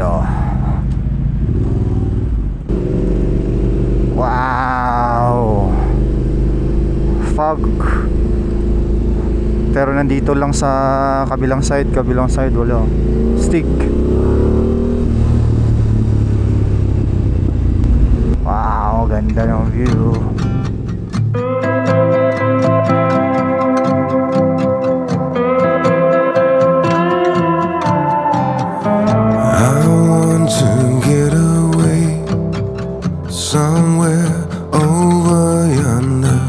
Baguio. Wow, fog. Pero nandito lang sa kabilang side wala. Stick. Wow, ganda ng view. I want to get away somewhere over yonder.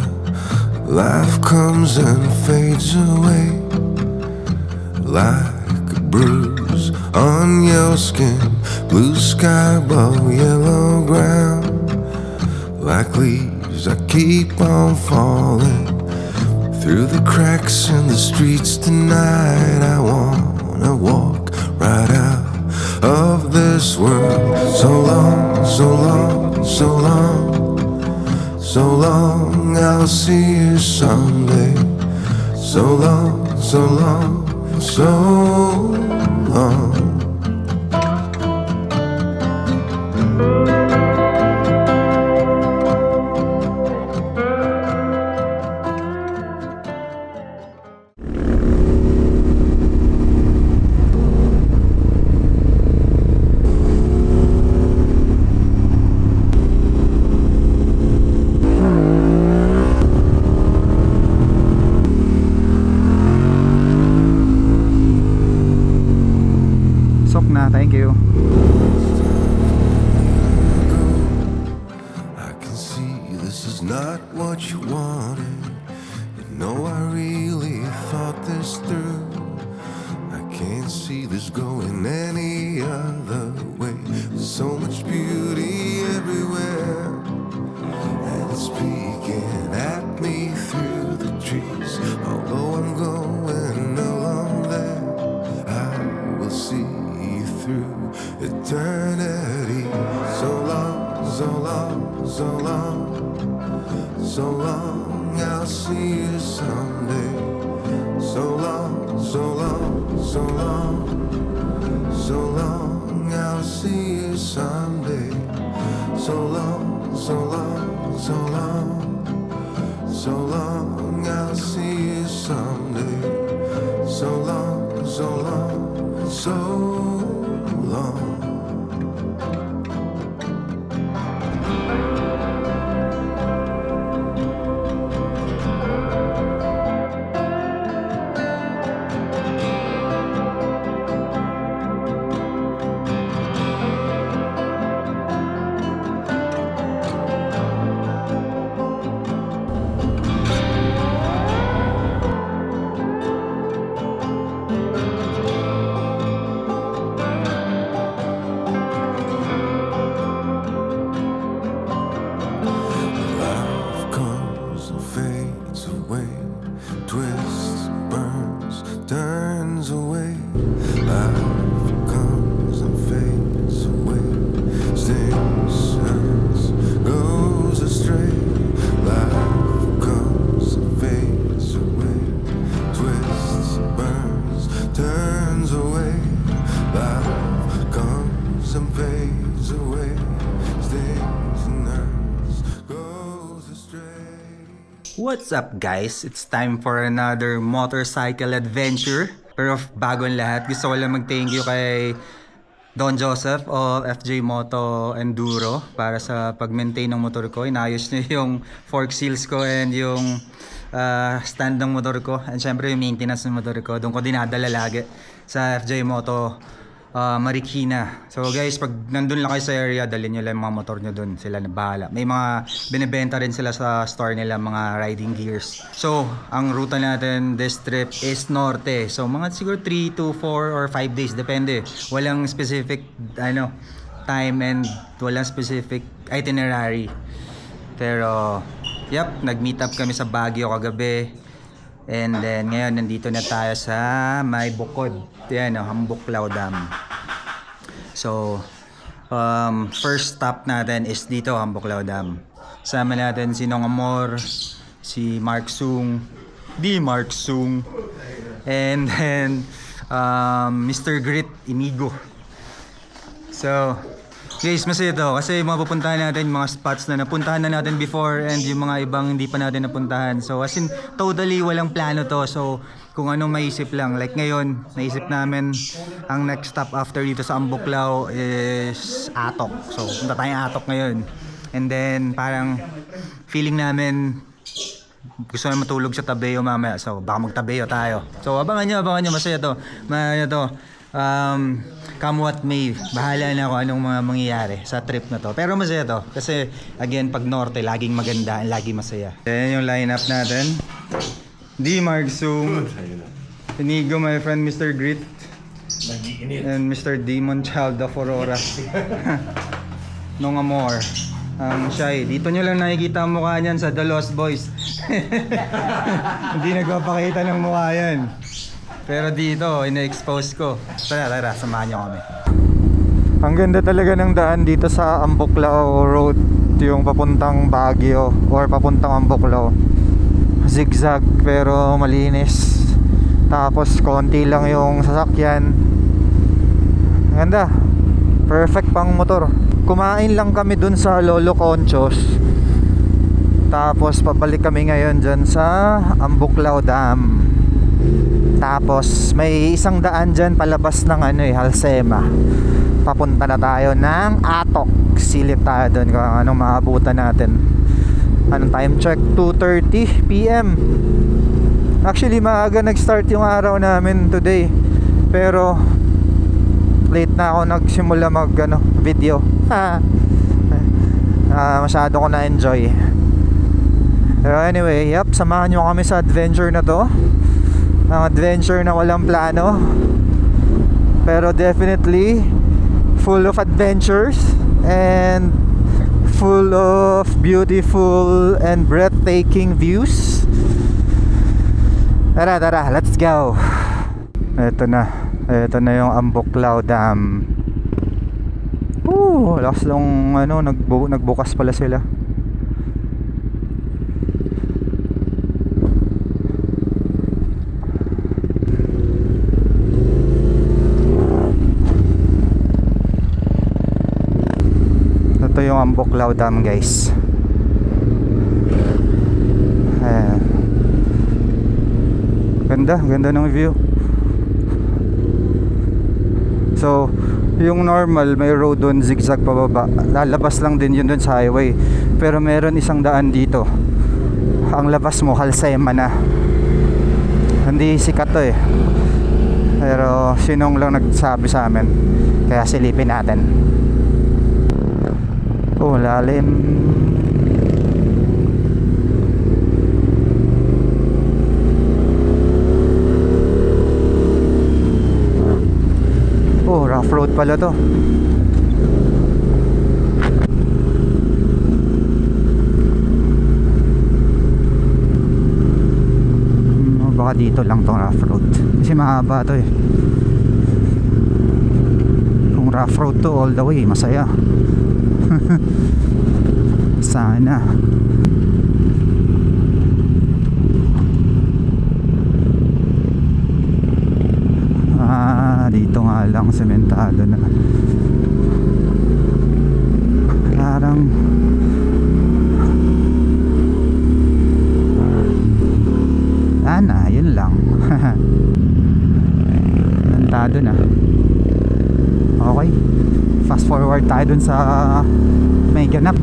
Life comes and fades away like a bruise on your skin. Blue sky above yellow ground. Like leaves I keep on falling through the cracks in the streets tonight. I wanna walk right out of this world. So long, so long, so long, so long, I'll see you someday. So long, so long, so long. Sok na, thank you. I can see this is not what you wanted. You know I really thought this through. I can't see this going any other way. There's so much beauty everywhere, and it's speaking at me through the trees. Although I'm going along there, I will see through eternity. So long, so long, so long, so long, I'll see you someday. So long, so long, so long, so long, I'll see you someday. So long, so long, so long, so long, I'll see you someday. So long, so long, so long. Life comes and fades away, twists, burns, turns away. Life comes and fades away, stings, hurts, goes astray. Life comes and fades away, twists, burns, turns away. Life comes and fades away, stings and hurts, goes astray. What's up guys? It's time for another motorcycle adventure. Pero bago ang lahat, gusto ko lang mag-thank you kay Don Joseph o FJ Moto Enduro para sa pag-maintain ng motor ko. Inayos niya yung fork seals ko and yung stand ng motor ko. And syempre yung maintenance ng motor ko. Doon ko dinadala lagi sa FJ Moto Marikina. So guys, pag nandun lang kayo sa area, dalhin nyo lang mga motor nyo dun. Sila na bahala. May mga binibenta rin sila sa store nila, mga riding gears. So, ang ruta natin this trip is norte. So, mga siguro 3 to 4 or 5 days. Depende. Walang specific time and walang specific itinerary. Pero, nag-meet up kami sa Baguio kagabi. And then ngayon nandito na tayo sa May Bukod. Yan, Hambuklaw Dam. So, first stop natin is dito, Hambuklaw Dam. Sama natin si Nong Amor, si Mark Sung, and then Mr. Grit Inigo. So, guys, masaya to kasi mga pupuntahan natin, mga spots na napuntahan na natin before and yung mga ibang hindi pa natin napuntahan. So, as in, totally walang plano to. So, kung anong maisip lang. Like ngayon, naisip namin ang next stop after dito sa Ambuklao is Atok. So, punta tayong Atok ngayon. And then, parang feeling namin gusto na matulog sa Tabeo mamaya. So, baka mag-Tabeo tayo. So, abangan nyo. Masaya to. Masaya to. Come what may, bahala na ako anong mga mangyayari sa trip na to. Pero masaya to. Kasi, again, pag norte, laging maganda, laging masaya. Yan yung lineup natin. D. Marksum. Inigo, my friend, Mr. Grit. And Mr. Demon Child of Aurora. Nung Amor. Ang Shy. Dito nyo lang nakikita ang mukha niyan sa The Lost Boys. Hindi nagpapakita ng mukha yan. Pero dito, ina-expose ko. Tara, samahan nyo kami. Ang ganda talaga ng daan dito sa Ambuklao Road. Yung papuntang Baguio or papuntang Ambuklao. Zigzag pero malinis. Tapos konti lang yung sasakyan. Ang ganda. Perfect pang motor. Kumain lang kami dun sa Lolo Conchos. Tapos pabalik kami ngayon dyan sa Ambuklao Dam. Tapos may isang daan dyan palabas ng Halsema. Papunta na tayo ng Atok. Silip tayo dun kung anong maabutan natin. Anong time check? 2:30 PM. Actually maaga nag-start yung araw namin today. Pero late na ako nagsimula mag video. Masyado ko na-enjoy. Pero anyway, samahan nyo kami sa adventure na to. Ang adventure na walang plano, pero definitely full of adventures and full of beautiful and breathtaking views. Tara, let's go. Ito na yung Ambuklao Dam. Lakas lang nagbukas pala sila. Ito yung Ambuklao Dam, guys. Ayan. Ganda ng view. So, yung normal may road doon, zigzag pababa. Lalabas lang din yun doon sa highway. Pero meron isang daan dito. Ang labas mo, Halsema na. Hindi sikat to pero sinong lang nagsabi sa amin. Kaya silipin natin. Lalim. Rough road pala to. Baka dito lang tong rough road kasi mahaba to Kung rough road to all the way, masaya. Sana. Dito nga lang sementado na. Parang yun lang. Sementado na. Okay, fast forward tayo dun sa may ganap.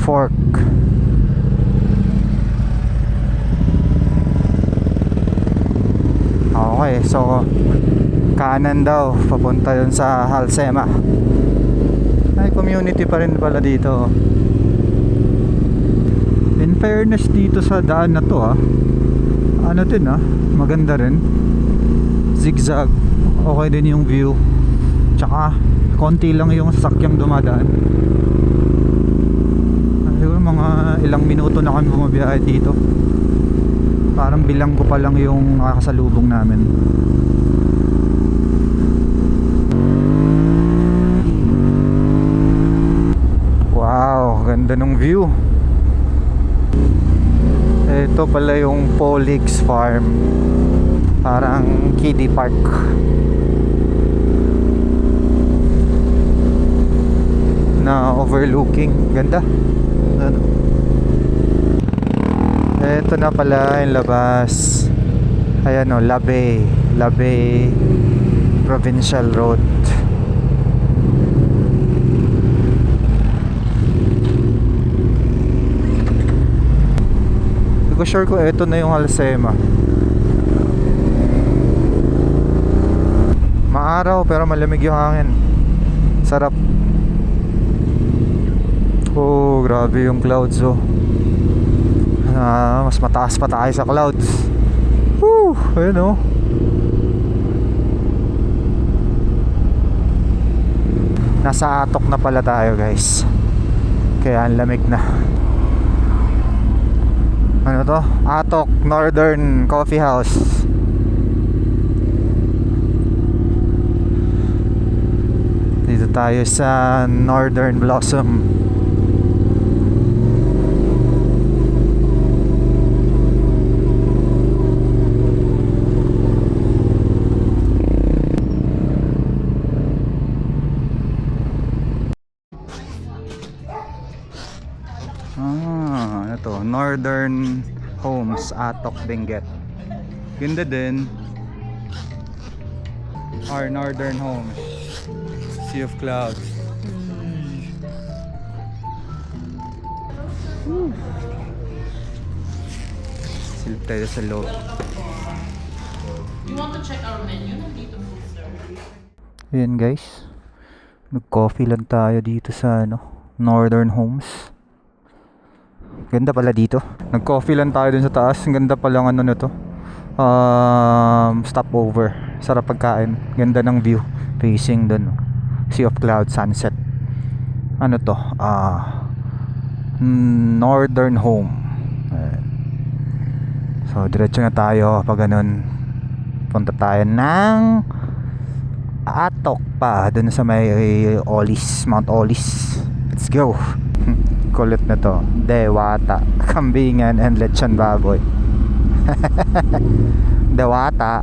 Fork. Okay, so kanan daw papunta dun sa Halsema. May community pa rin pala dito. In fairness dito sa daan na to maganda rin. Zigzag. Okay din yung view. Tsaka konti lang yung sasakyang dumadaan. Siguro mga ilang minuto na kami bumabiyahe dito. Parang bilang ko pa lang yung nakakasalubong namin. Wow, ganda ng view. Ito pala yung Polix Farm. Parang kiddie park. overlooking. Ganda. Ano? Ito na pala yung labas. Ayan o, Labay Provincial Road. Hindi ko sure kung ito na yung Halsema. Maaraw pero malamig yung hangin. Sarap. Oh, grabe yung clouds oh. Mas mataas pa tayo sa clouds. Woo! Ayun oh. Nasa Atok na pala tayo guys. Kaya ang lamig na. Ano to? Atok Northern Coffee House. Dito tayo sa Northern Blossom. Ano to? Northern Homes, Atok, Benguet. Ganda din. Our Northern Homes. Sea of Clouds. Silip tayo sa loob. You want to check our menu? Nandito po, sir. Ayan guys. Nag-coffee lang tayo dito sa Northern Homes. Ganda pala dito. Nag-coffee lang tayo dun sa taas. Ang ganda pala ng nito. Stopover. Sarap pagkain. Ganda ng view. Facing dun. Sea of Clouds, sunset. Ano to? Northern Home. Ayan. So, diretso na tayo. Pag ganun, punta tayo ng Atok pa. Dun sa may Olis, Mount Olis. Let's go. Kulit na to. Dewata, kambingan and lechon baboy. Dewata.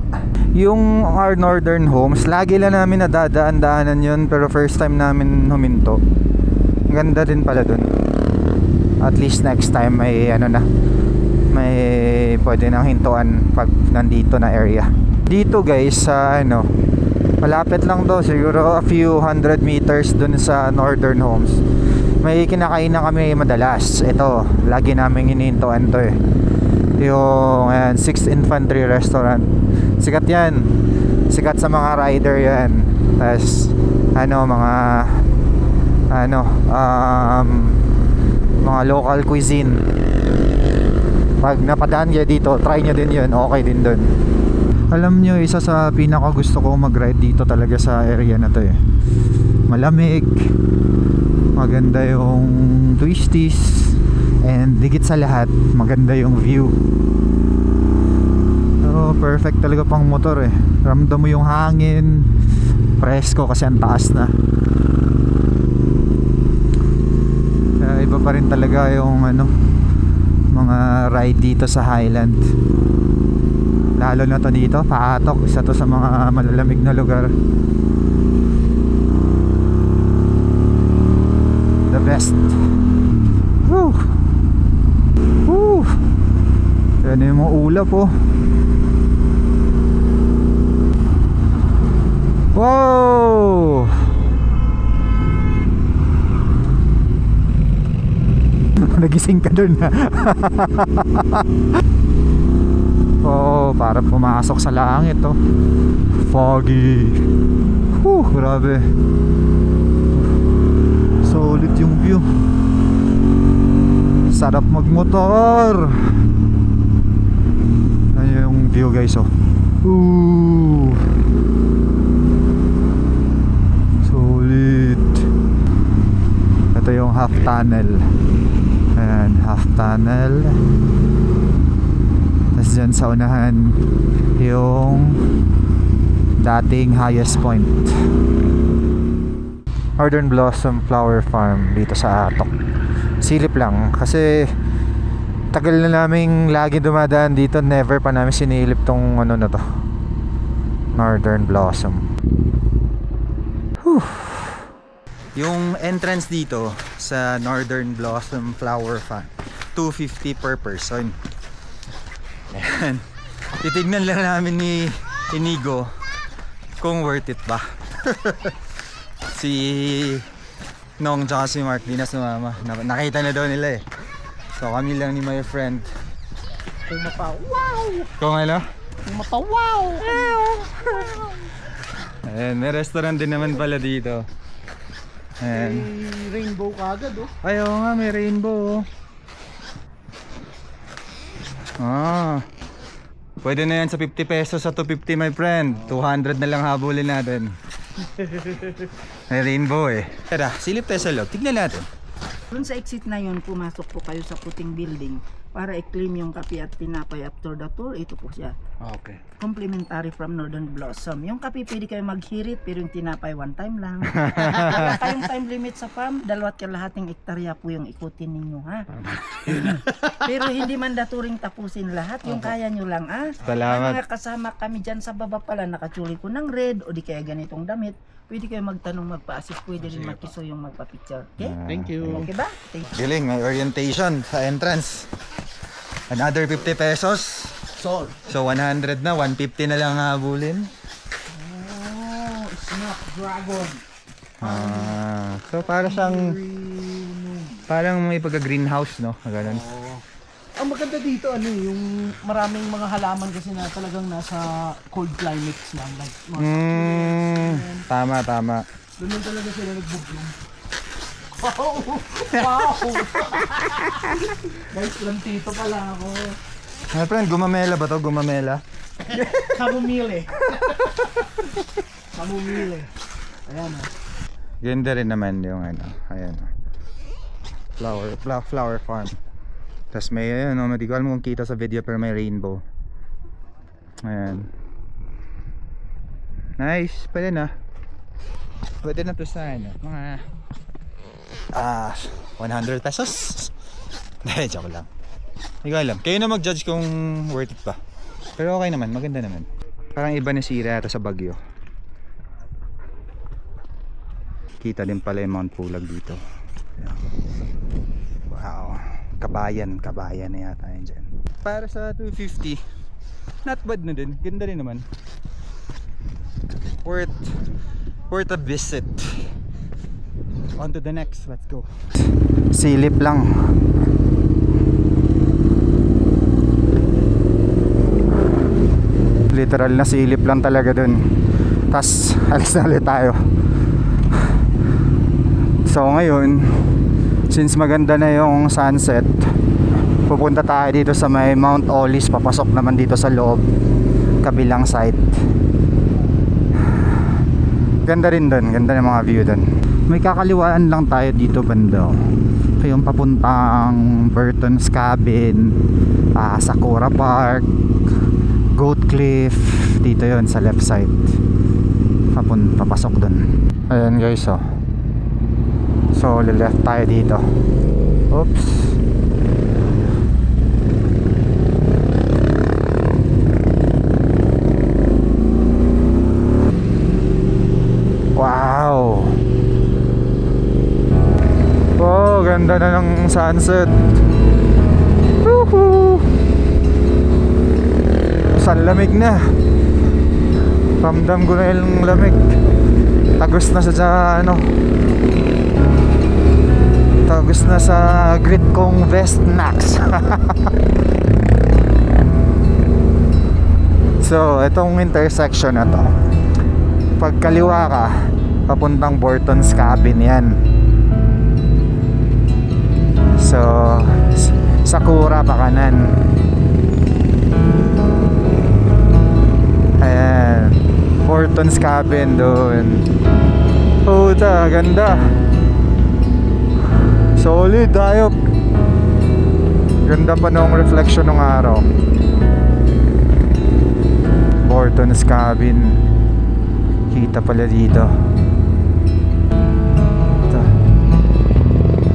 Yung our Northern Homes, lagi lang namin nadadaan-daanan yun, pero first time namin huminto. Ganda din pala dun. At least next time may may pwede nang hintuan pag nandito na area. Dito guys sa malapit lang to, siguro a few 100 meters dun sa Northern Homes. May kinakain na kami madalas. Ito, lagi namin hinihintuan to eh. Yung 6th Infantry Restaurant. Sikat yan. Sikat sa mga rider yan. Tapos mga local cuisine. Pag napadaan kayo dito, try nyo din yun. Okay din dun. Alam nyo, isa sa pinaka gusto ko mag-ride dito talaga sa area na to eh. Malamig, maganda yung twisties, and higit sa lahat maganda yung view. So perfect talaga pang motor eh. Ramdam mo yung hangin, presko kasi ang taas na. Kaya iba pa rin talaga yung mga ride dito sa Highland. Lalo na to dito, Paatok, isa to sa mga malalamig na lugar. The best. Woo! Woo! Yan yung mga ulap oh. Wow! Nagising ka dun ha. Oh, para pumasok sa langit oh. Foggy. Grabe. Solid yung view. Sarap magmotor. Ayan yung view guys oh. Solid. Ito yung half tunnel. Ayan, half tunnel. Tapos dyan sa unahan yung dating highest point. Northern Blossom Flower Farm dito sa Atok. Silip lang kasi tagal na naming lagi dumadaan dito, never pa namin sinilip tong na to, Northern Blossom. Yung entrance dito sa Northern Blossom Flower Farm, 250 per person. Ayan. Titignan lang namin ni Inigo kung worth it ba. Si Nong tsaka si Mark di na sumama. Nakita na daw nila eh. So kami lang ni my friend. Kung mapa-wow! Kung ano? Kung mapa-wow! Ayan, may restaurant din naman pala dito. Ayan. May rainbow kagad oh. Ay, oo nga, may rainbow. Pwede na yan sa 50 pesos sa 250 my friend. 200 na lang habulin natin. May rainbow eh. Tara, silip tayo sa loob. Tignan natin. Doon sa exit na yun, pumasok po kayo sa puting building para i-claim yung kape at tinapay after the tour. Ito po siya. Okay. Complimentary from Northern Blossom. Yung kape pwede kayo maghirit pero yung tinapay one time lang. Wala tayong time limit sa farm. 2.5 hektarya po yung ikutin ninyo ha. Pero hindi mandatoring tapusin lahat. Yung kaya nyo lang ha. Salamat. May mga kasama kami dyan sa baba pala nakachuli ko ng red o di kaya ganitong damit. Pwede kayo magtanong, magpa-assist. Pwede rin makiso yung magpa-picture. Okay? Thank you. Okay ba? Thank you. Galing, may orientation sa entrance. Another 50 pesos. Sol. So 100 na, 150 na lang habulin. Oh, Snapdragon. So para siyang parang may pagka-greenhouse, no? Ganun. Ang maganda dito ano yung maraming mga halaman kasi na talagang nasa cold climates lang like Tama, tama. doon lang talaga sila nagbo-bloom. Wow! Wow! Guys, plantito pala ako. My friend, gumamela ba to? Gumamela? Kamumile. Kamumile. Ayan oh. Ganda rin naman yung ano. Ayan. Flower farm. Tapos may ano, hindi ko alam kung kita sa video pero may rainbow. Ayan. Nice, pwede na. Pwede na to sa ano, mga 100 pesos. Hindi, joke lang. Hindi ko alam. Kayo na mag-judge kung worth it ba. Pero okay naman, maganda naman. Parang iba na sira ata sa Baguio. Kita din pala yung Mount Pulag dito. Ayan. Wow. Kabayan na yata yun dyan. Para sa 250, not bad na din. Ganda rin naman. Worth a visit. On to the next, let's go. Silip lang. Literal na silip lang talaga dun. Tas alis na ulit tayo. So ngayon, since maganda na yung sunset, pupunta tayo dito sa may Mount Olis. Papasok naman dito sa loob, kabilang side. Ganda rin dun, ganda ng mga view dun. May kakaliwaan lang tayo dito banda. So yung papuntang Burton's Cabin, Sakura Park, Goat Cliff, dito yon sa left side. Papasok dun. Ayan guys oh. So left tayo dito. Oops. Wow. Oh, ganda na ng sunset. Woohoo. Lamig na. Ramdam ko na yung lamig. Tagos na sa ano. Tagos na sa grit kong vest Nax. So, itong intersection na to, pag kaliwa ka, papuntang Burton's Cabin yan. So, Sakura pa kanan. Ayan, Burton's Cabin doon. Puta, ganda. Solid, ayop. Ganda pa nung reflection ng araw. Burton's Cabin. Kita pala dito. Ito.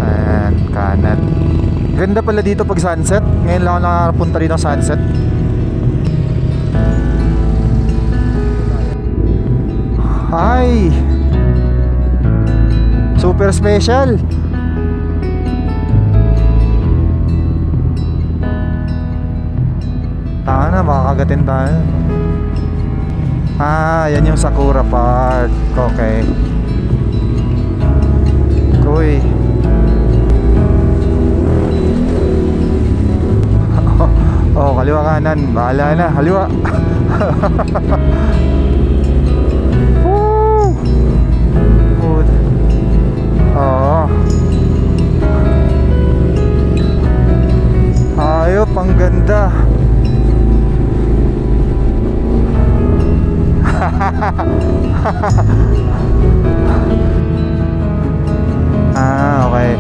Ayan, kanan. Ganda pala dito pag sunset. Ngayon lang ako nakapunta dito ng sunset. Hi! super special. Tama na, makakagatin tayo. Yan yung Sakura Park. Okay. Uy. Oh, kaliwa kanan. Bahala na, kaliwa. Woo! Good. Oo. Hayop, ang ganda. Okay.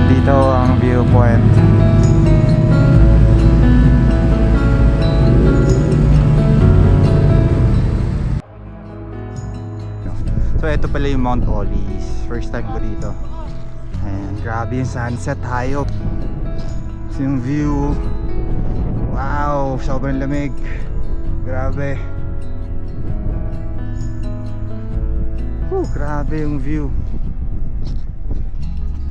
Dito ang viewpoint. So ito pala yung Mount Olis. First time ko dito. Ayan, grabe yung sunset, hayop. So yung view. Wow, sobrang lamig. Grabe. Grabe yung view.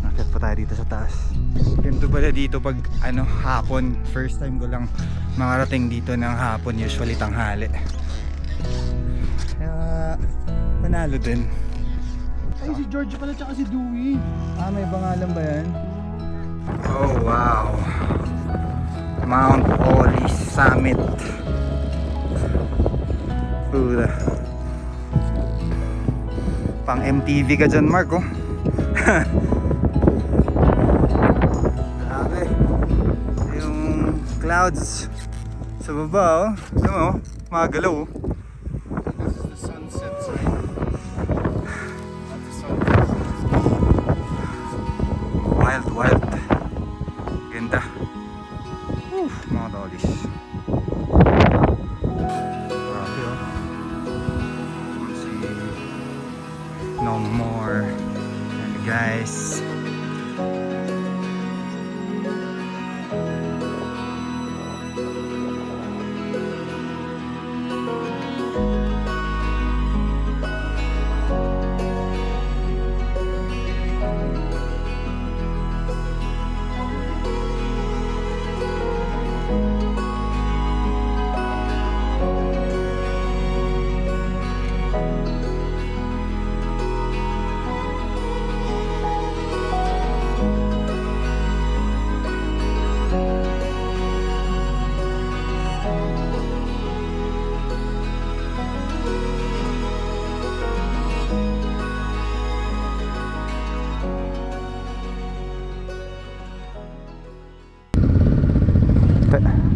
Nakit pa tayo dito sa taas. Ganito pala dito pag hapon. First time ko lang makarating dito ng hapon. Usually tanghali. Kaya panalo din. Ay, si George pala tsaka si Dewey. May pangalan ba yan? Oh wow, Mount Olis Summit. Puta, pang MTV ka dyan, Mark, oh. Grabe yung clouds sa baba, oh. Alam mo, magalaw, oh. Wild. Ganda. Mga dolis. Grabe, oh. See. No more. And guys.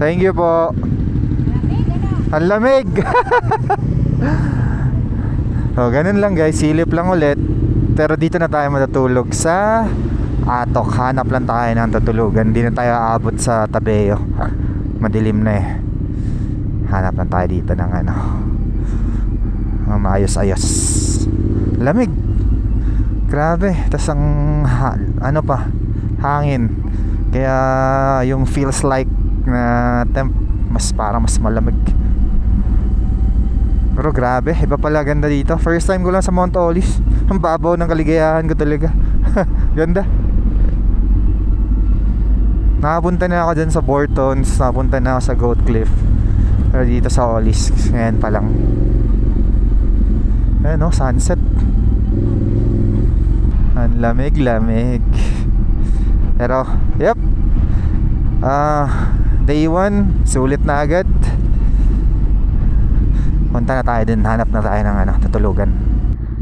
Thank you po. Ang lamig. So, ganun lang guys, silip lang ulit. Pero dito na tayo matutulog sa Atok. Hanap lang tayo ng tutulugan. Hindi na tayo aabot sa Tabeo. Madilim na eh. Hanap lang tayo dito ng maayos-ayos. Lamig. Grabe. Tas ang hangin. Kaya yung feels like na temp parang mas malamig. Pero grabe, iba pala, ganda dito. First time ko lang sa Mount Olis. Ang babaw ng kaligayahan ko talaga. Ganda. Nakapunta na ako dyan sa Bortons, nakapunta na ako sa Goat Cliff. Pero dito sa Olis, ngayon pa lang. Ayan o, sunset. Ang lamig. Pero, yep. Day 1, sulit na agad. Punta na tayo din, hanap na tayo ng tutulugan.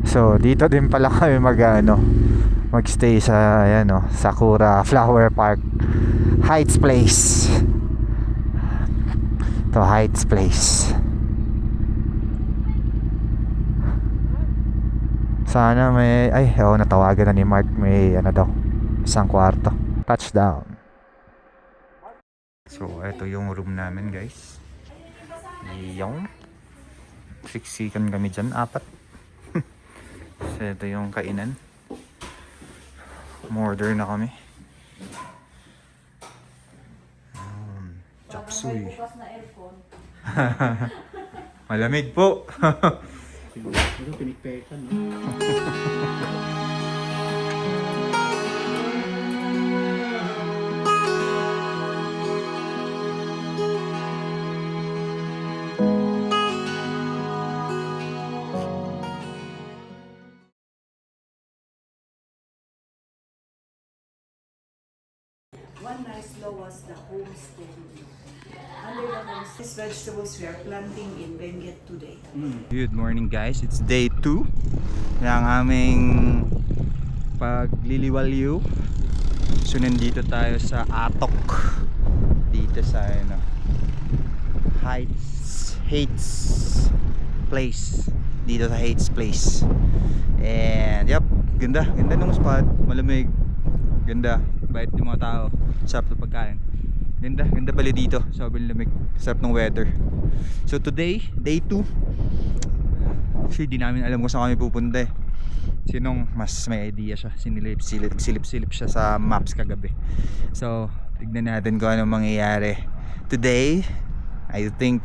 So dito din pala kami magstay sa Sakura Flower Park, Heights Place. To Heights Place. Sana may natawagan na ni Mark, may isang kwarto. Touchdown. So, ito yung room namin, guys. Yung siksikan kami dyan, 4. So, ito yung kainan. Order na kami. Chapsuy. Malamig po. Pero pinikpekan, no? as low as the homestead. Under the homestead, vegetables we are planting in Benguet today. Good morning guys, it's day 2 ng aming pagliliwalyo. So nandito tayo sa Atok, dito sa Heights Place, dito sa Heights Place. And yep, ganda ng spot, malamig, ganda, bait yung mga tao, sarap ng pagkain. Ganda pala dito, sobrang lamig, sarap ng weather. So today, day 2. Actually di namin alam kung saan kami pupunta eh. Sinong mas may idea siya, silip siya sa maps kagabi. So tignan natin kung anong mangyayari. Today, I think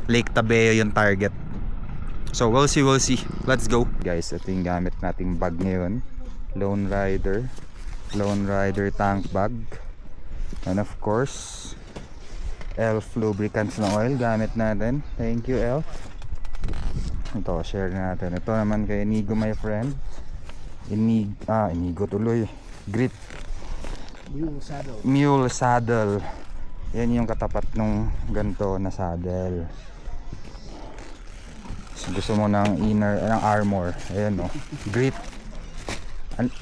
Lake Tabeo yung target. So we'll see. Let's go. Guys, ito yung gamit nating bag ngayon. Lone Rider tank bag. And of course, Elf lubricants na oil gamit natin. Thank you, Elf. Ito, share natin. Ito naman kay Inigo, my friend. Inigo tuloy. Grit Mule saddle. Yan yung katapat nung ganto na saddle. So, gusto mo ng armor. Ayan o. Grit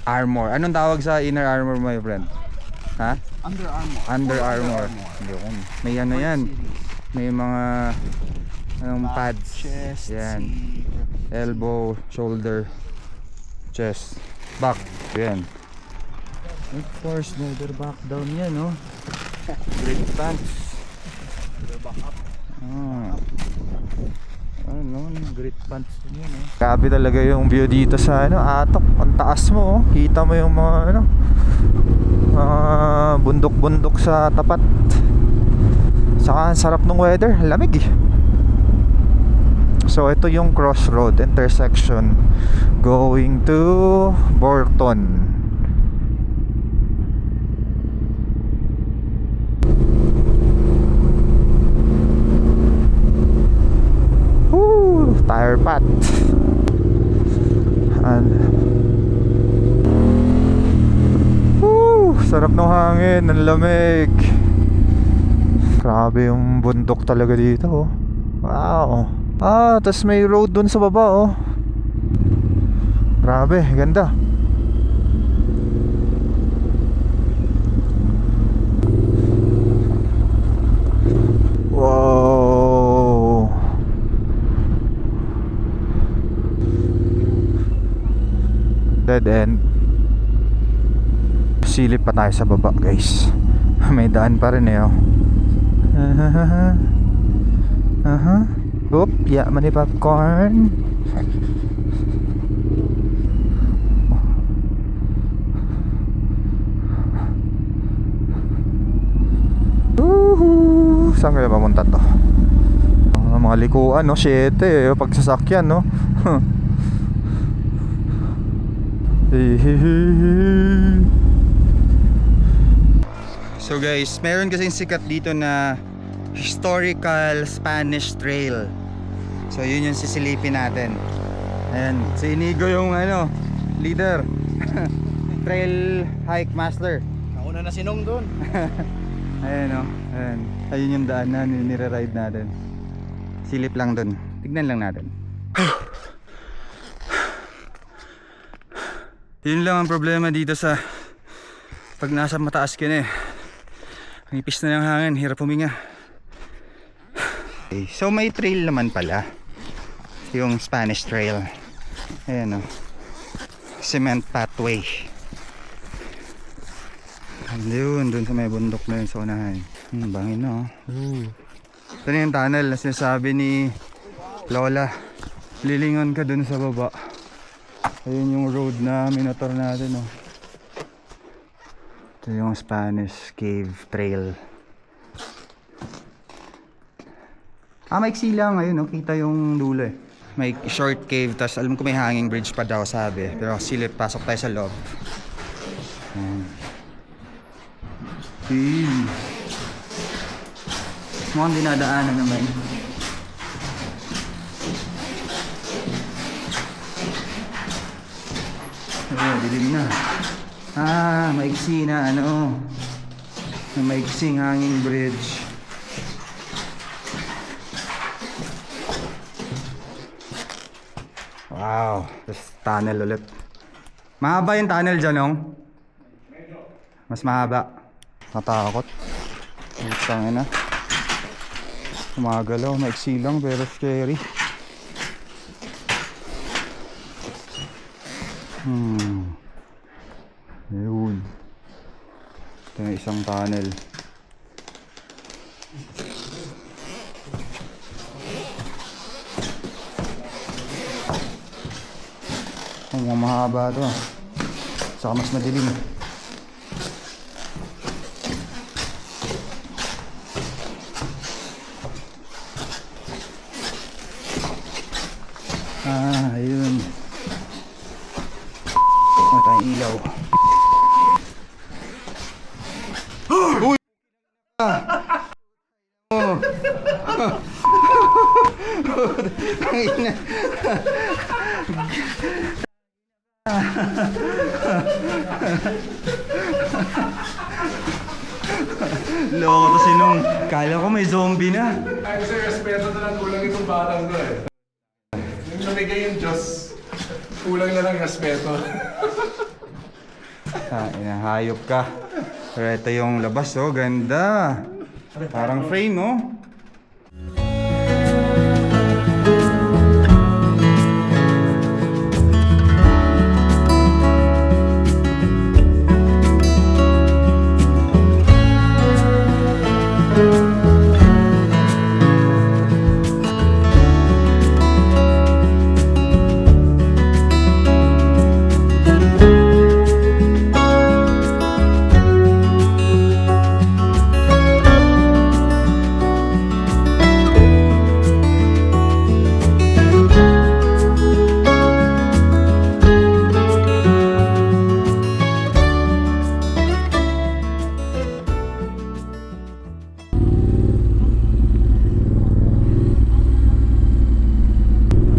armor. Anong tawag sa inner armor, my friend? Ha? Under Armour. Yun. May ano yan. May mga pads. Chest, yan. Elbow, shoulder, chest, back. Yan. Of course, never back down yan, no? Great pants. Never back up. Great pants yun, eh. Grabe talaga yung view dito sa Atok. Ang taas mo, oh. Kita mo yung mga bundok-bundok sa tapat. Saka ang sarap ng weather, lamig eh. So ito yung crossroad intersection going to Borton. Woo! Tire pat. Sarap ng hangin, ang lamig. Grabe yung bundok talaga dito, oh. Wow. Tas may road dun sa baba, oh. Grabe, ganda. Wow. Dead end. Silip pa tayo sa baba, guys. May daan pa rin eh, oh. Oop, yaman ni popcorn. Saan kaya pamunta to? Mga likuan, no? 7 eh, pagsasakyan, no? So guys, meron kasing sikat dito na historical Spanish trail. So yun yung sisilipin natin. Ayan, si Inigo yung leader. Trail hike master. Nauna na sinong doon. Ayan o, ayan. Ayun yung daan na nire-ride natin. Silip lang dun. Tignan lang natin. Yun lang ang problema dito sa pag nasa mataas ka na eh. Nipis na ng hangin, hirap huminga. Okay, so may trail naman pala. Yung Spanish Trail. Ayan o. Cement pathway. Andun, dun sa may bundok na yun sa unahan. Bangin na, oh. Ito na yung tunnel na sinasabi ni Lola. Lilingon ka dun sa baba. Ayun yung road na minotor natin, oh. Ito yung Spanish Cave Trail. Maiksi lang, ayun, oh. Kita yung dulo eh. May short cave, tas alam ko may hanging bridge pa daw sabi. Pero silip, pasok tayo sa loob. Mukhang dinadaanan naman. Ayun, dilim na. Maiksi na ano. Maiksing hanging bridge. Wow, tapos tunnel ulit. Mahaba yung tunnel dyan, Nong? Mas mahaba. Natakot. Putang ina. Umagalaw, maiksi lang pero scary. Ayun. Ito na isang tunnel. Ang mahaba ito. Saka mas madilim. Ayun. Wala tayong ilaw. Uy! Loko to si Nung. Kala ko may zombie na. Ay, sir, respeto na lang kulang itong batang to eh. Yung namigay yung Diyos, kulang na lang respeto. Hayop ka. Pero ito yung labas, oh. Ganda. Parang frame, oh.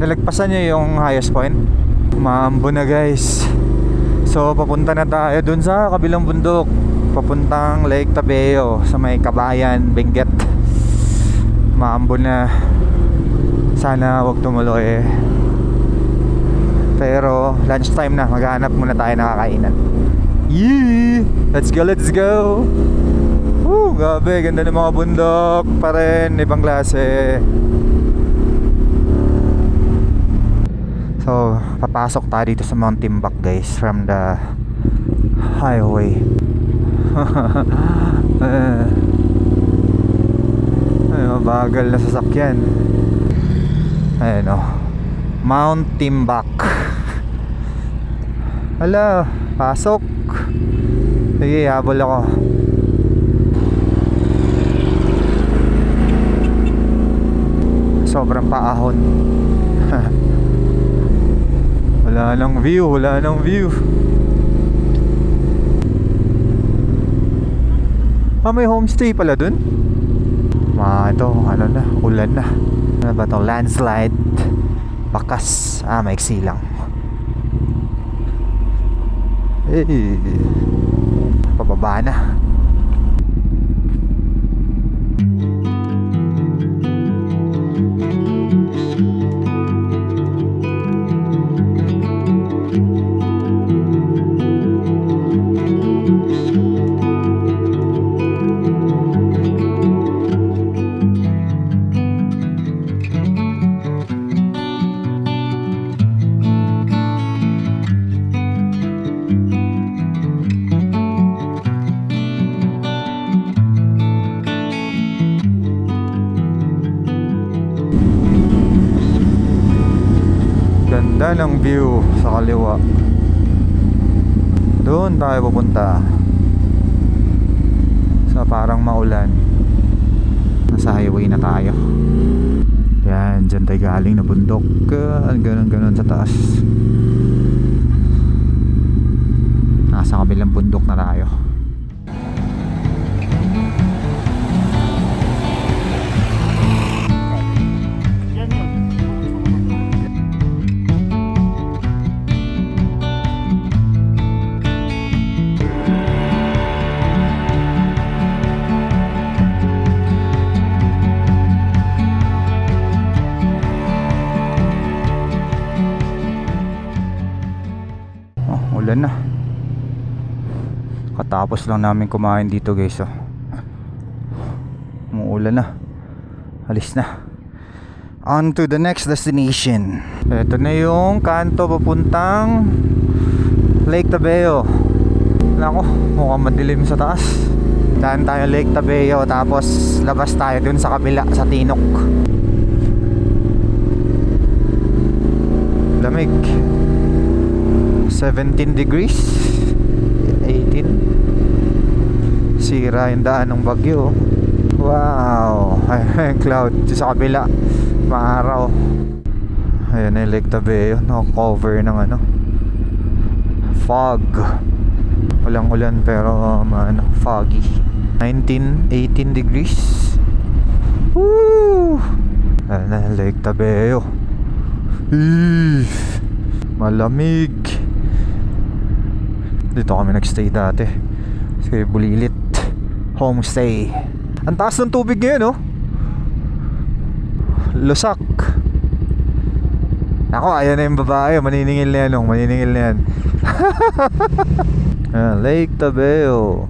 Nalagpasan niyo yung highest point. Maambo na guys. So papunta na tayo dun sa kabilang bundok, papuntang Lake Tabeo sa may Kabayan, Benguet. Maambo na. Sana wag tumuloy. Pero lunchtime na, maghanap muna tayo ng kakainan. Yee! Let's go, let's go! Woo! Gabi, ganda ng mga bundok pa rin, ibang klase. So, papasok tayo dito sa Mount Timbuk guys from the highway. Ay, mabagal na sasakyan. Ayun o, Mount Timbuk. Hala, pasok. Sige, habol ako. Sobrang paahon. Wala nang view, wala nang view. May homestay pala dun. Ito, ano na, ulan na. Ano ba ito? Landslide. Bakas. Maiksi lang. Pababa na. Ganda ng view sa kaliwa. Doon tayo pupunta. Sa parang maulan. Nasa highway na tayo. Yan, dyan tayo galing na bundok. Ganon sa taas. Nasa kabilang bundok na tayo. Kakatapos lang namin kumain dito guys, oh. Umuulan na. Alis na. On to the next destination. Ito na yung kanto papuntang Lake Tabeo. Nako, mukhang madilim sa taas. Daan tayo Lake Tabeo, tapos labas tayo dun sa kabila, sa Tinok. Lamig. 17 degrees, 18. Sira yung daan ng bagyo. Wow. Ay, cloud sa kabila, maaraw. Ayan na yung Lake Tabeo, naka-cover ng ano, fog. Walang ulan pero foggy. 18 degrees. Woo! Ayan na yung Lake Tabeo. Malamig. Dito kami nagstay dati sa Bulilit Homestay. Ang taas ng tubig ngayon, oh. Lusak. Ako, ayan na yung babae. Maniningil na yan, oh. Maniningil na yan. Lake Tabeo.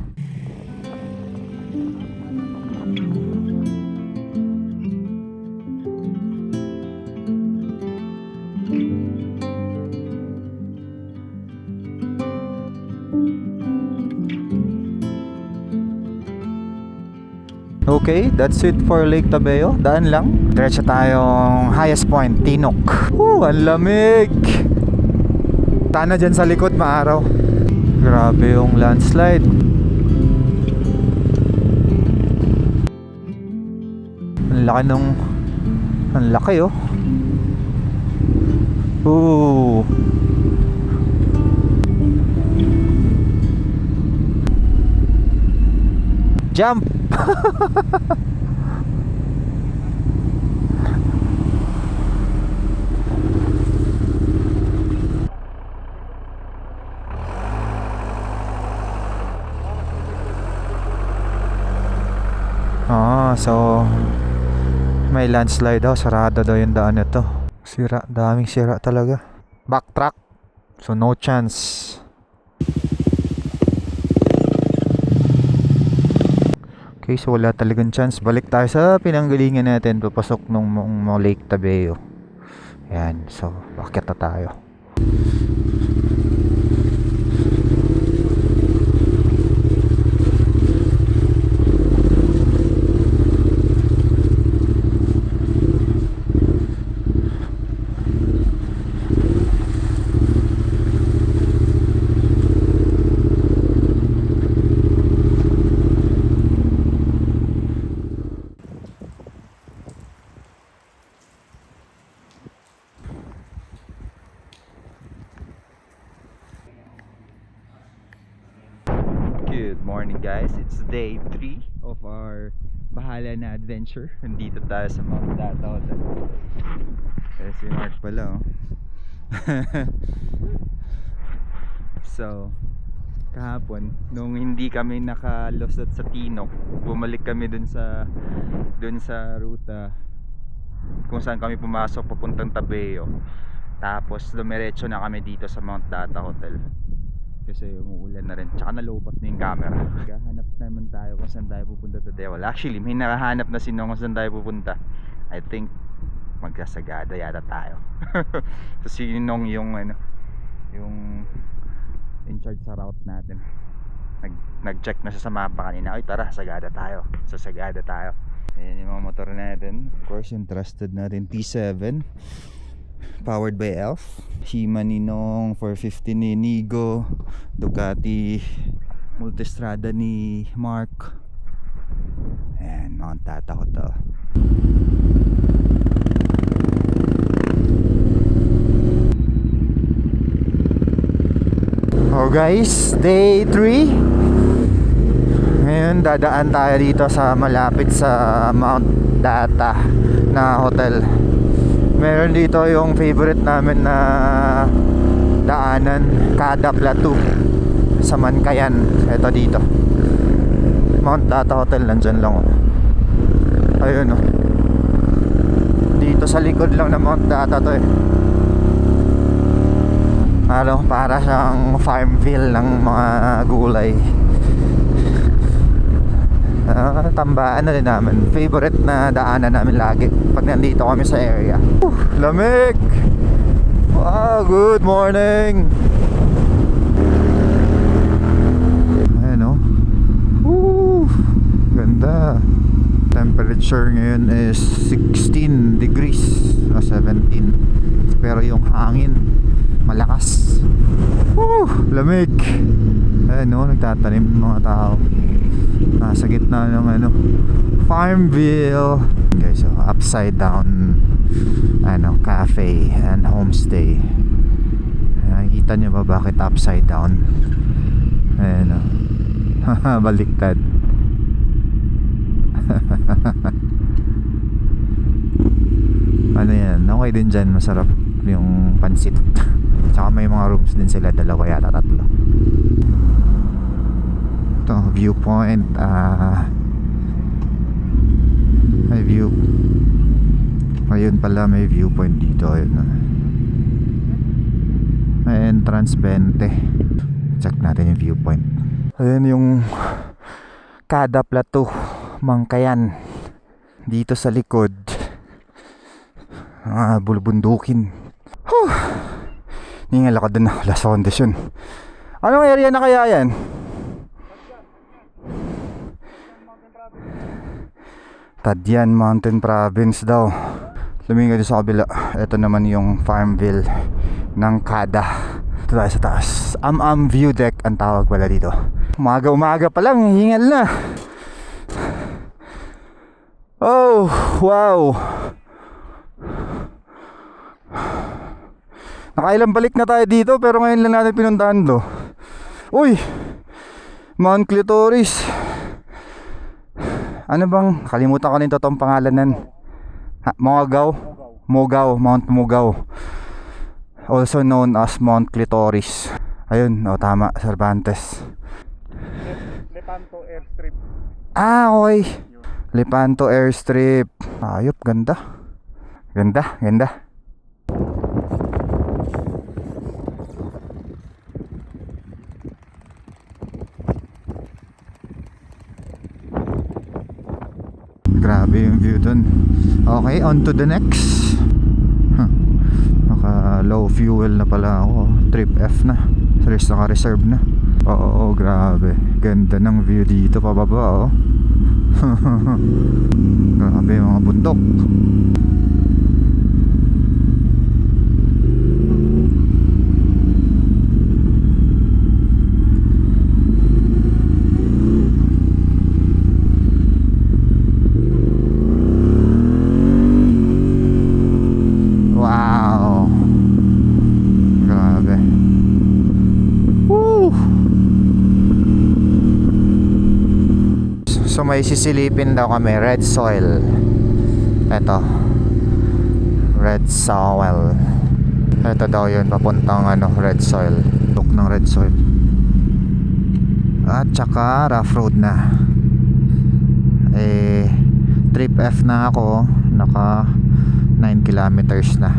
Okay, that's it for Lake Tabeo. Daan lang. Diretso tayong highest point, Tinok. Ang lamig. Sana dyan sa likod maaraw. Grabe yung landslide. Ang laki nung... Ang laki, oh. Ooh. Jump! So may landslide daw, sarado daw yung daan nito. Sira, daming sira talaga. Backtrack, so no chance. Okay, so wala talagang chance. Balik tayo sa pinanggalingan natin, papasok nung Lake Tabeo. Ayan, so bakit na tayo. Good morning guys, it's day 3 of our bahala na adventure. Nandito tayo sa Mount Data Hotel. Kaya si Mark pala, oh. So kahapon nung hindi kami nakalusot sa Tinok, bumalik kami dun sa ruta kung saan kami pumasok papuntang Tabeo. Tapos dumiretso na kami dito sa Mount Data Hotel kasi umuulan na rin, tsaka nalobat na yung camera. Naghahanap naman tayo kung saan tayo pupunta today. Well, actually may nakahanap na sinong kung saan tayo pupunta. I think magsasagada yata tayo. So sinong yung yung in charge sa route natin, nag-check na siya sa mapa kanina. Ay tara, sagada tayo. Sasagada tayo. Ayan yung mga motor natin. Of course yung trusted natin T7, powered by Elf. Shima Ninong 450 ni Nigo, Ducati Multistrada ni Mark. Ayan, Mount Data Hotel. Oh guys, day 3. Ngayon dadaan tayo dito sa malapit sa Mount Data na hotel. Meron dito yung favorite namin na daanan, Kada Plateau sa Mankayan. Ito dito, Mount Data Hotel, nandyan lang, oh. Ayun, oh. Dito sa likod lang ng Mount Data to, eh. Para siyang farmville ng mga gulay. Tambaan na rin namin. Favorite na daanan namin lagi pag nandito kami sa area. Lamig! Wow, good morning! Ayan o. Ganda. Temperature ngayon is 16 degrees 17. Pero yung hangin malakas. Lamig. Ayan o, nagtatanim ng mga tao. Nasa gitna ng Farmville. Guys, so upside down cafe and homestay. Nakikita nyo ba bakit upside down? Ayan o. Baliktad. Ano yan? Okay din dyan. Masarap yung pansit. Tsaka may mga rooms din sila. 2 yata 3. Ito, viewpoint. May view. Ayun pala, may viewpoint dito. Ayun. May entrance 20. Check natin yung viewpoint. Ayun yung Kada Plateau, Mangkayan. Dito sa likod, bulubundukin. Ningal ako dun, Las Ondes yun. Anong area na kaya yan? Tadyan Mountain Province daw. Lumingin ka sa kabila. Ito naman yung Farmville ng Kada. Ito tayo sa taas. Am View Deck ang tawag pala dito. Umaga pa lang, hingal na. Oh, wow. Nakailang balik na tayo dito pero ngayon lang natin pinuntahan to. Uy, Mount Clitoris. Ano bang, kalimutan ko na yung totoong pangalanan. Mogaw, Mount Mogaw. Also known as Mount Clitoris. Ayun, tama, Cervantes. Lepanto Airstrip. Okay. Lepanto Airstrip. Ayop, ganda. Ganda. Grabe yung view dun. Okay, on to the next. Naka low fuel na pala ako. Trip F na. Serious, naka-reserve na. Oo, grabe. Ganda ng view dito pababa, Grabe yung mga bundok. Wow. Grabe. Woo! So may sisilipin daw kami, red soil. Ito, red soil. Ito daw yun, papuntang red soil. Look ng red soil. At saka rough road na. Trip F na ako. Naka 9 kilometers na.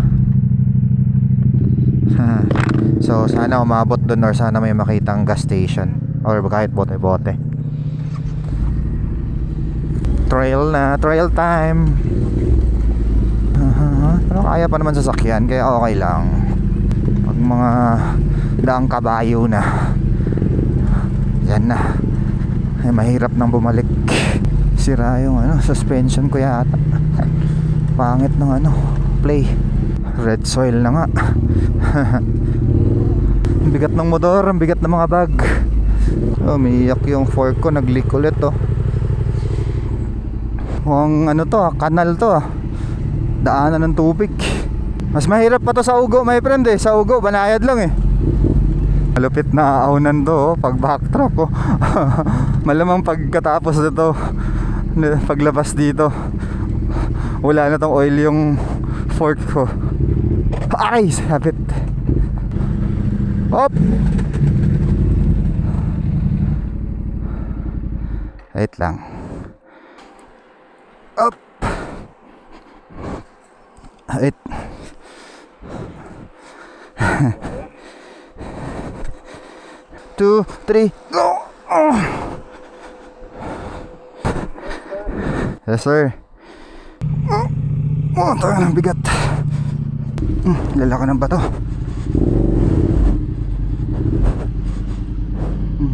So sana umabot dun or sana may makitang gas station or kahit bote-bote. Trail time. Pero kaya pa naman sasakyan kaya okay lang. Pag mga daang kabayo na, yan na, mahirap nang bumalik. Sira yung suspension ko yata. Pangit ng play. Red soil na nga. Ang bigat ng motor, ang bigat ng mga bag. Umiiyak yung fork ko, nag-leak ulit Mukhang kanal to daanan ng tubig. Mas mahirap pa to sa Ugo, my friend Sa Ugo, banayad lang Malupit na aunan to pag backtrack Malamang pagkatapos nito, paglabas dito, wala na tong oil yung fork ko. Ay, sabit. Hop. Wait lang. Up. Wait. 2, 3, go. Yes, sir. Oh, tayo ng bigat. Lalaki ng bato.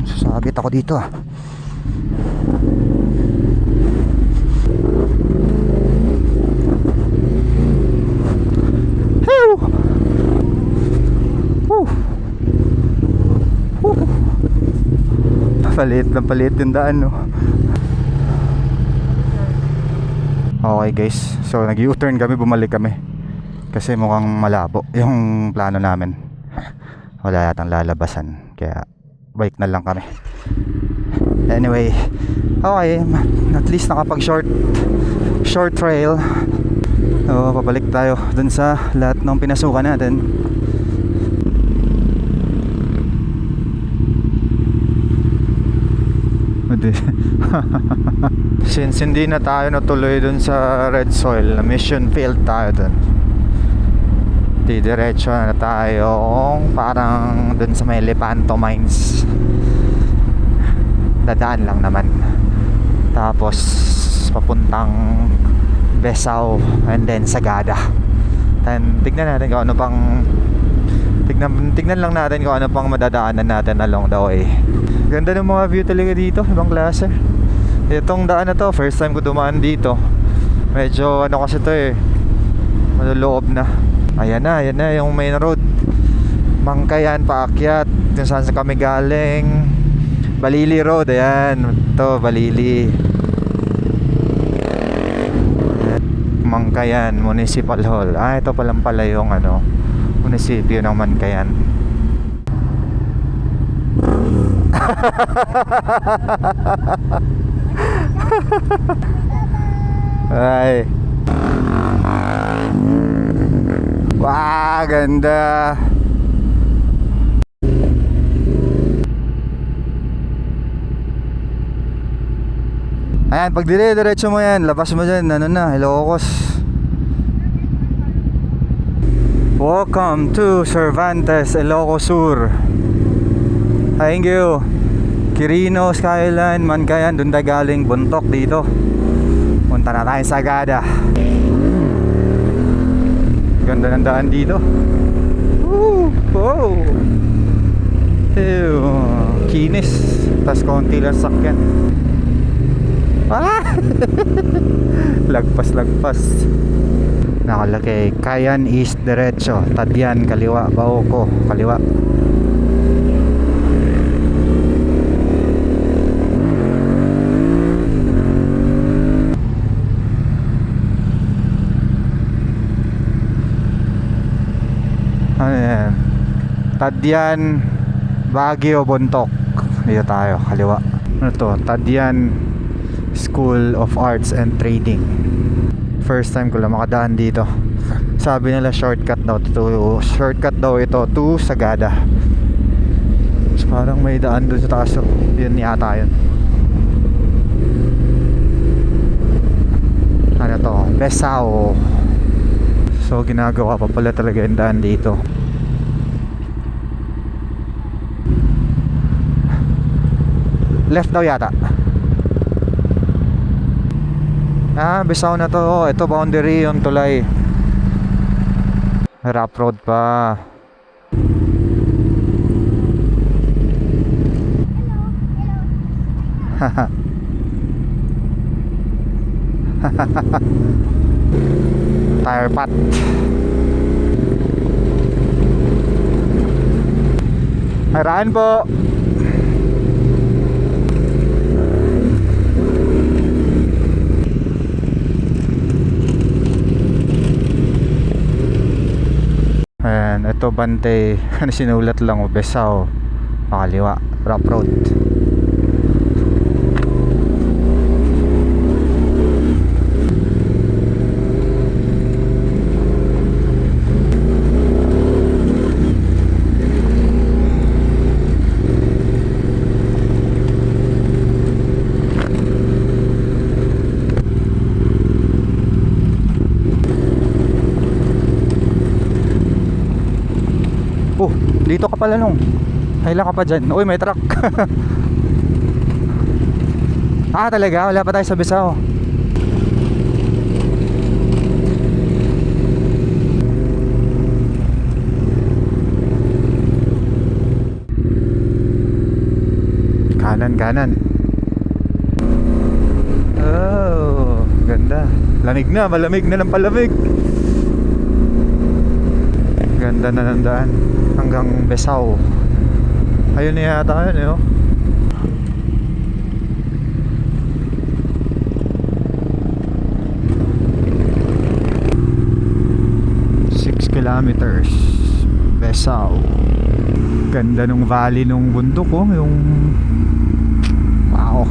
Sasabit ako dito ah. Hew! Woo! Woo! Palit yung daan, no? Okay guys, so nag-U-turn kami, bumalik kami kasi mukhang malabo yung plano namin. Wala yatang lalabasan, kaya bike na lang kami. Anyway, okay, at least nakapag short trail. So pabalik tayo dun sa lahat ng pinasukan natin. Since hindi na tayo natuloy dun sa red soil, mission failed tayo dun. Diretso na tayo parang dun sa may Lepanto Mines. Dadaan lang naman. Tapos papuntang Besao and then Sagada. Then tignan natin kung ano pang tignan lang natin kung ano pang madadaanan natin along the way. Ganda ng mga view talaga dito, ibang klase. Itong daan na to, first time ko dumaan dito. Medyo ano kasi to eh, maluloob na. Ayan na yung main road. Mangkayan paakyat kung saan kami galing. Balili Road, ayan. Ito, Balili. Mangkayan Municipal Hall. Ito palang pala yung ano, munisipyo ng Mangkayan. Ay. Wah, ganda. Ayan, pag diretso mo yan, labas mo dyan, ano na, Ilocos. Welcome to Cervantes, Ilocos Sur. Thank you. Quirino, Skyline, Mangkayan, doon tayo galing, Buntok dito. Punta na tayo sa Sagada. Ganda ng daan dito. Woo! Wow! Ew, kinis. Tas konti lang sakyan. Ah! Lagpas. Nakalagay, Kayan East diretso, Tadyan kaliwa, Baoko kaliwa. Ayan. Tadyan, Baguio, Bontok. Dito tayo, kaliwa. Ano to? Tadyan School of Arts and Trading. First time ko lang makadaan dito. Sabi nila shortcut daw ito to Sagada. So, parang may daan doon sa taas. Yun yata yun. Ano to? Besao. So ginagawa pa pala talaga yung daan dito. Left daw yata. Besao na to. Ito boundary yung tulay. Rough road pa. Tire pot. Haraan po. Ayan, ito bante. Ano sinulat lang, Besao pakaliwa, rough road. Oh, dito ka pala nung. Kailan ka pa dyan? Uy, may truck. Talaga? Wala pa tayo sa Besao. Kanan. Oh, ganda. Lamig na, malamig na ng palamig. Ganda na ng daan hanggang Besao. Ayun na yata yun, oh. Kilometers Besao. Ganda nung valley nung bundok, oh, yung wow.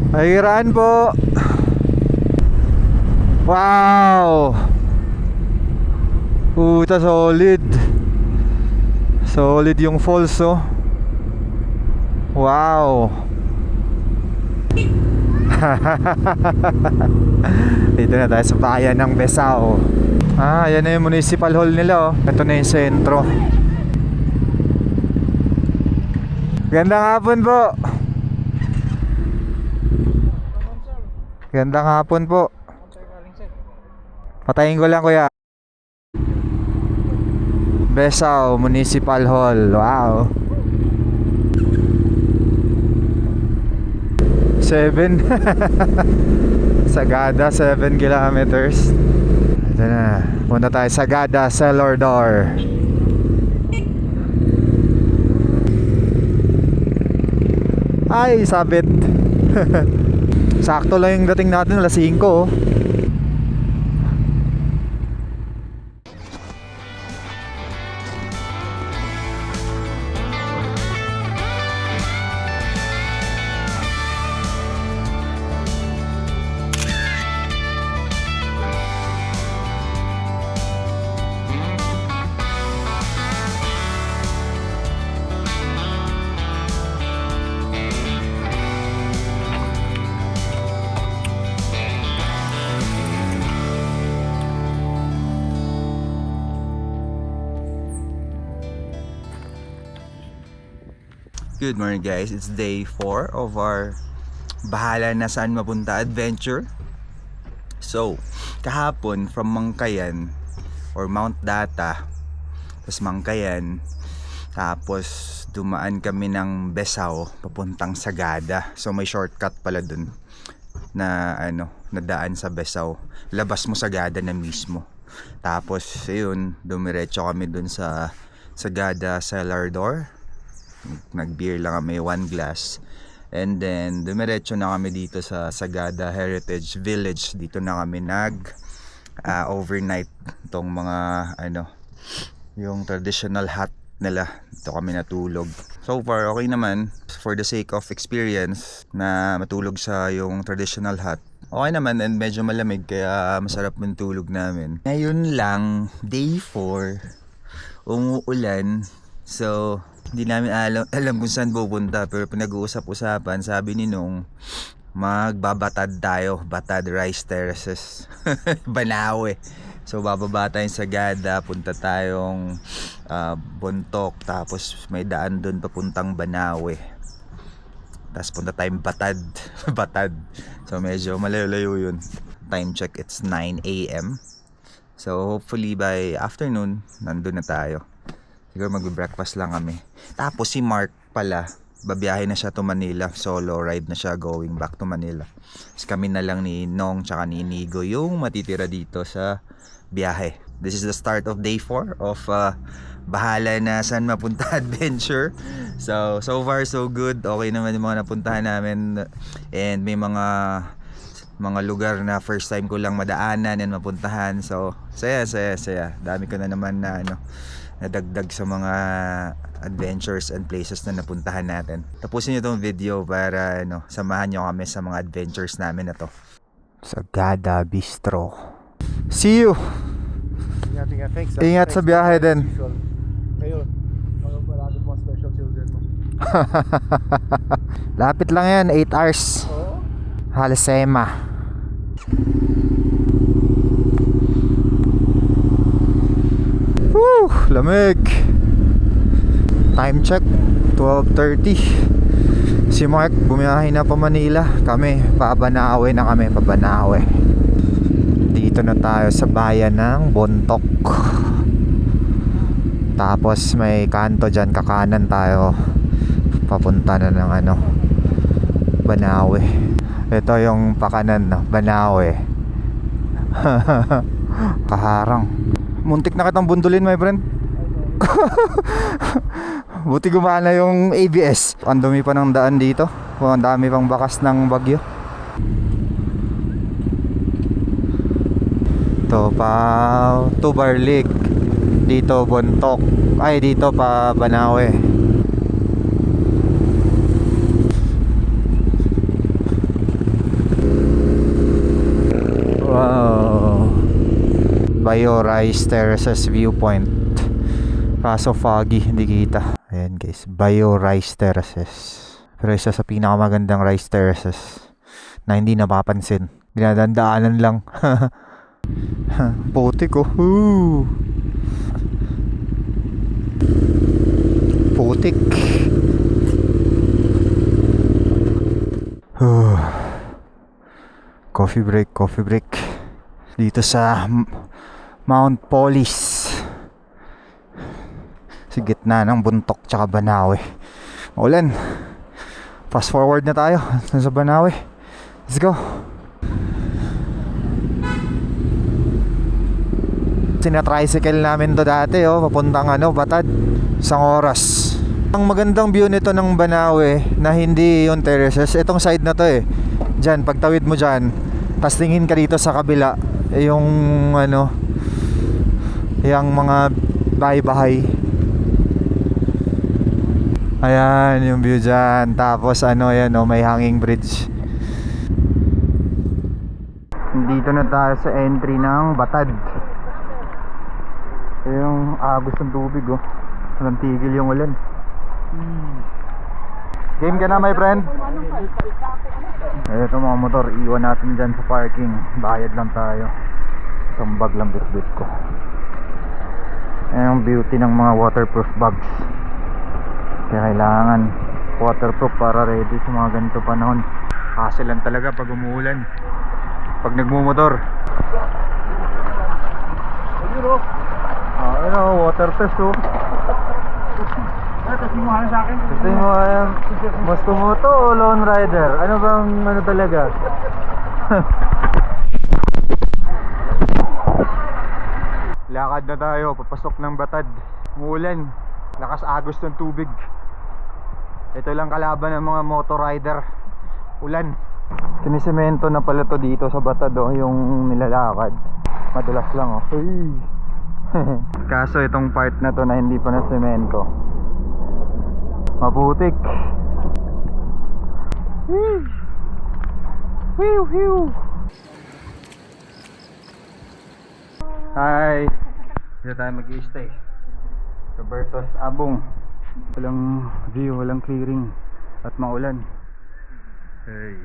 Ayiraan po. Wow. Puta, solid. Solid yung falls, oh. Wow. Dito na tayo sa bayan ng Besao. Yan na yung municipal hall nila, oh. Ito na yung sentro. Gandang hapon po. Gandang hapon po. Patayin ko lang, kuya. Besao Municipal Hall. Wow. 7 Sagada, 7 kilometers. Ito na. Punta tayo sa Sagada Cellar Door. Ay, sabit. Sakto lang yung dating natin, alas 5, oh. Good morning guys, it's day 4 of our bahala na saan mapunta adventure. So, kahapon from Mangkayan or Mount Data, tapos Mangkayan, tapos dumaan kami ng Besao papuntang Sagada. So may shortcut pala dun na nadaan sa Besao. Labas mo Sagada na mismo. Tapos ayun, dumiretso kami dun sa Sagada Cellar Door. Nag-beer lang kami, 1 glass. And then dumiretso na kami dito sa Sagada Heritage Village. Dito na kami overnight tong mga yung traditional hut nila. Dito kami natulog. So far okay naman, for the sake of experience na matulog sa yung traditional hut. Okay naman, and medyo malamig kaya masarap yung tulog namin. Ngayon lang, day 4, umuulan. So hindi namin alam kung saan pupunta, pero pinag-uusap-usapan, sabi ni Nong, magbabatad tayo, Batad Rice Terraces. Banawe. So bababa tayong Sagada, punta tayong Bontok, tapos may daan doon papuntang Banawe. Tapos punta tayong Batad. Batad. So medyo malayo yun. Time check, it's 9 AM. So hopefully by afternoon, nandun na tayo. Siguro mag-breakfast lang kami. Tapos si Mark pala, babiyahe na siya to Manila. Solo ride na siya going back to Manila. Tapos kami na lang ni Nong tsaka ni Inigo yung matitira dito sa biyahe. This is the start of day 4 of bahala na saan mapunta adventure. So far so good. Okay naman yung mga napuntahan namin. And may mga lugar na first time ko lang madaanan and mapuntahan. So saya. Dami ko na naman na nadagdag sa mga adventures and places na napuntahan natin. Tapusin nyo itong video para samahan nyo kami sa mga adventures namin na to. Sagada Bistro. See you. Thanks. Ingat sa biyahe din. Ngayon, marami mga special children mo. Lapit lang yan, 8 hours. Halasema. Woo, lamig. Time check 12:30. Si Mark bumiyahe na pa Manila. Kami Pabanawe na kami, Pabanawe. Dito na tayo sa bayan ng Bontok. Tapos may kanto dyan, kakanan tayo papunta na ng ano, Banawe. Ito yung pakanan, no? Banawe. Kaharang. Muntik na kitang bundulin, my friend. Buti gumana yung ABS. Ang dumi pa ng daan dito. Ang dami pang bakas ng bagyo. Ito pa Tubar Lake. Dito Bontok. Ay, dito pa Banawe. Wow. Bayo Rice Terraces viewpoint. Kaso foggy, hindi kita. Ayan guys, Bayo Rice Terraces. Pero isa sa pinakamagandang rice terraces na hindi napapansin. Dinadandaanan lang. Putik oh. Putik. Coffee break. Dito sa Mount Polis. Sa gitna ng Bontok tsaka Banawe. Maulan. Fast forward na tayo sa Banawe. Let's go. Sina-tricycle namin to dati papuntang Batad. Isang oras. Ang magandang view nito ng Banawe na hindi yung terraces. Itong side na to Diyan, pagtawid mo dyan, tas tingin ka dito sa kabila, yung yung mga bahay-bahay. Ayan yung view dyan. Tapos ayan may hanging bridge. Dito na tayo sa entry ng Batad. Yung agos ng tubig walang tigil yung ulan. Game ka na, my friend? Ito mga motor, iwan natin dyan sa parking. Bayad lang tayo. Isang bag lang bitbit ko. Ayan yung beauty ng mga waterproof bags. Kaya kailangan waterproof para ready sa mga ganito panahon. Hassle lang talaga pag umuulan, pag nagmumotor. Waterproof Tapos mo sa akin. Ito yung mga Mosto Moto o Lone Rider? Ano bang talaga? Lakad na tayo, papasok ng Batad. Umuulan, lakas agos ng tubig. Ito lang kalaban ng mga motor rider, ulan. Sinisemento na pala to dito sa Batad yung nilalakad. Madulas lang Kaso itong part na to na hindi pa na semento, maputik. Hi. Dito tayo mag-i-stay. Roberto's Abong. Walang view, walang clearing at maulan. Hey.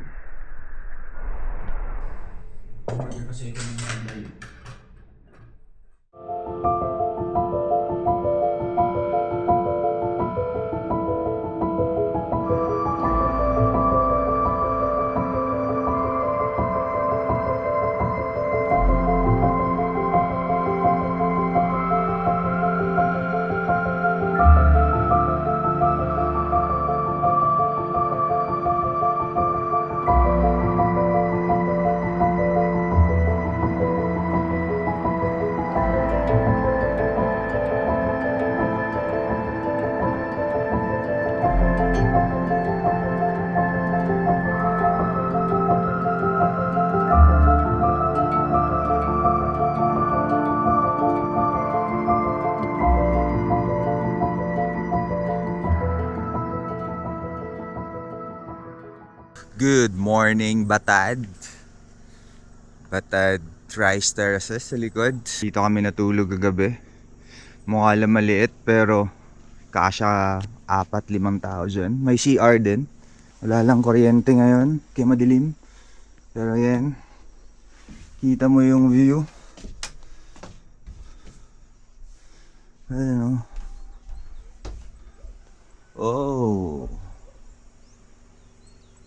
Good morning, Batad. Batad Rice Terraces sa likod. Dito kami natulog kagabi. Mukha lang maliit pero kasya 4-5 tao dyan. May CR din. Wala lang kuryente ngayon, kaya madilim. Pero yan, kita mo yung view. Ayan oh.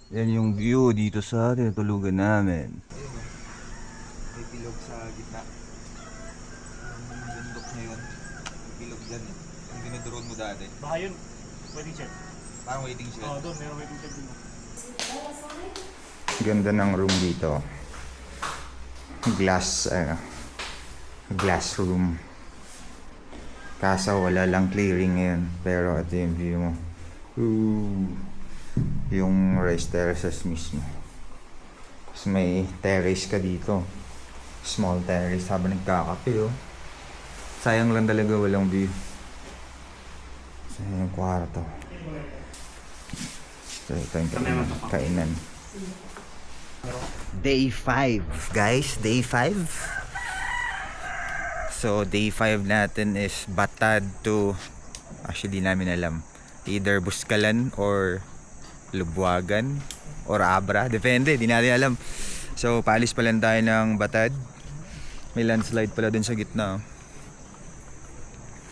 Yan yung view dito sa tinutulugan namin. May bilog sa gitna. Yung bundok na yun. May bilog dyan Yung dinodrone mo dati. Baka yun, pwede check. Parang waiting shed. doon, meron waiting shed dun. Ganda ng room dito. Glass room. Kaso wala lang clearing ngayon. Pero ito yung view mo. Ooh. Yung rice terraces mismo. Tapos may terrace ka dito. Small terrace habang nagkakape oh. Sayang lang talaga walang view. Sayang yung kwarto. So ito yung kainan. Day 5 guys, day 5. So day 5 natin is Batad to, actually di namin alam, either Buscalan or Lubuagan or Abra, depende, di natin alam. So paalis pa lang tayo ng Batad. May landslide pala dun sa gitna.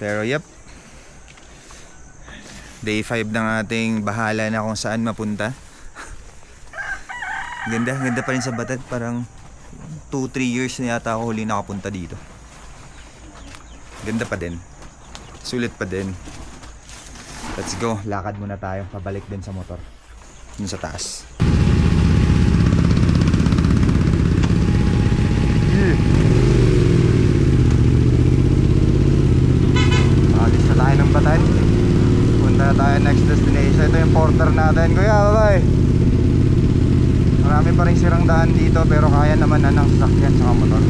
Pero yep, day 5 ng ating bahala na kung saan mapunta. Ganda pa rin sa Batad. Parang 2-3 years na yata ako huli nakapunta dito. Ganda pa din. Sulit pa din. Let's go. Lakad muna tayo. Pabalik din sa motor. Dun sa taas. Alis na tayo ng Batad. Punta na tayo next destination. Ito yung porter natin. Kuya, bye-bye. Marami pa rin sirang daan dito pero kaya naman na ng sasakyan sa motor.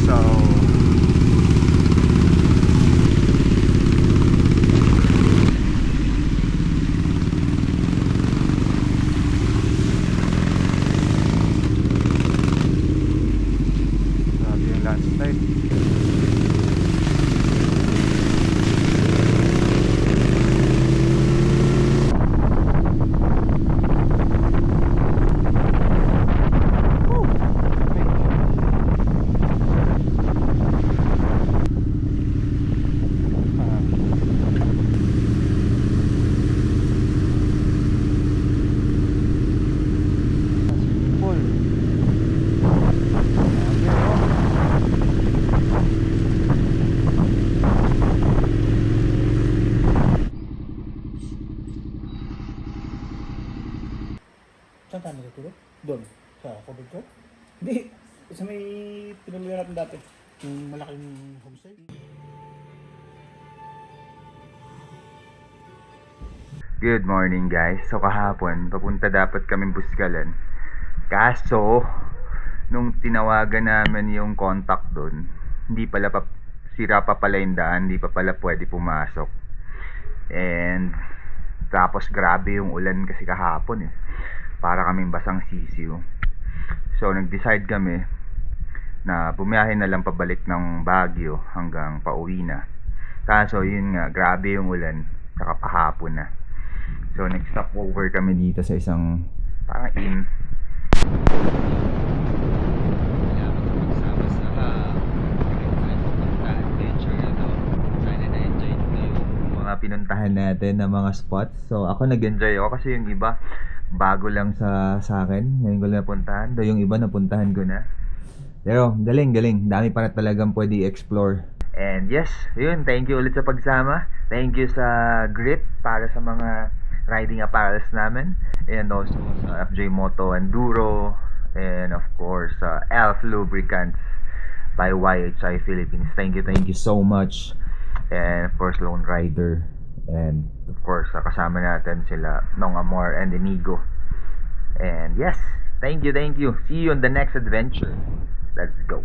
So grabe yung landslide. Saan tayo natutulog? Doon? Sa covered court? Hindi. Sa may pinuluyan natin dati. Yung malaking homestay. Good morning guys. So kahapon, papunta dapat kaming Buscalan. Kaso, nung tinawagan namin yung contact doon, hindi pala sira pa pala yung daan, hindi pa pala pwede pumasok. And tapos grabe yung ulan kasi kahapon eh. Para kaming basang sisiw. So nag-decide kami na bumiyahe na lang pabalik ng Baguio hanggang pauwi na. Kaso yun nga, grabe yung ulan, saka pahapon na. So nag-stop over kami dito sa isang parang inn. Mga pinuntahan natin na mga spots. So ako nag-enjoy ako kasi yung iba bago lang sa akin. Ngayon ko lang napuntahan. Do yung iba napuntahan ko na. Pero galing. Dami pa na talagang pwede i-explore. And yes, yun. Thank you ulit sa pagsama. Thank you sa Grit para sa mga riding apparels namin. And also sa FJ Moto Enduro. And of course, Elf Lubricants by YHI Philippines. Thank you so much. And of course, Lone Rider. And of course, kasama natin sila Nong Amor and Inigo. And yes, thank you. See you on the next adventure. Let's go.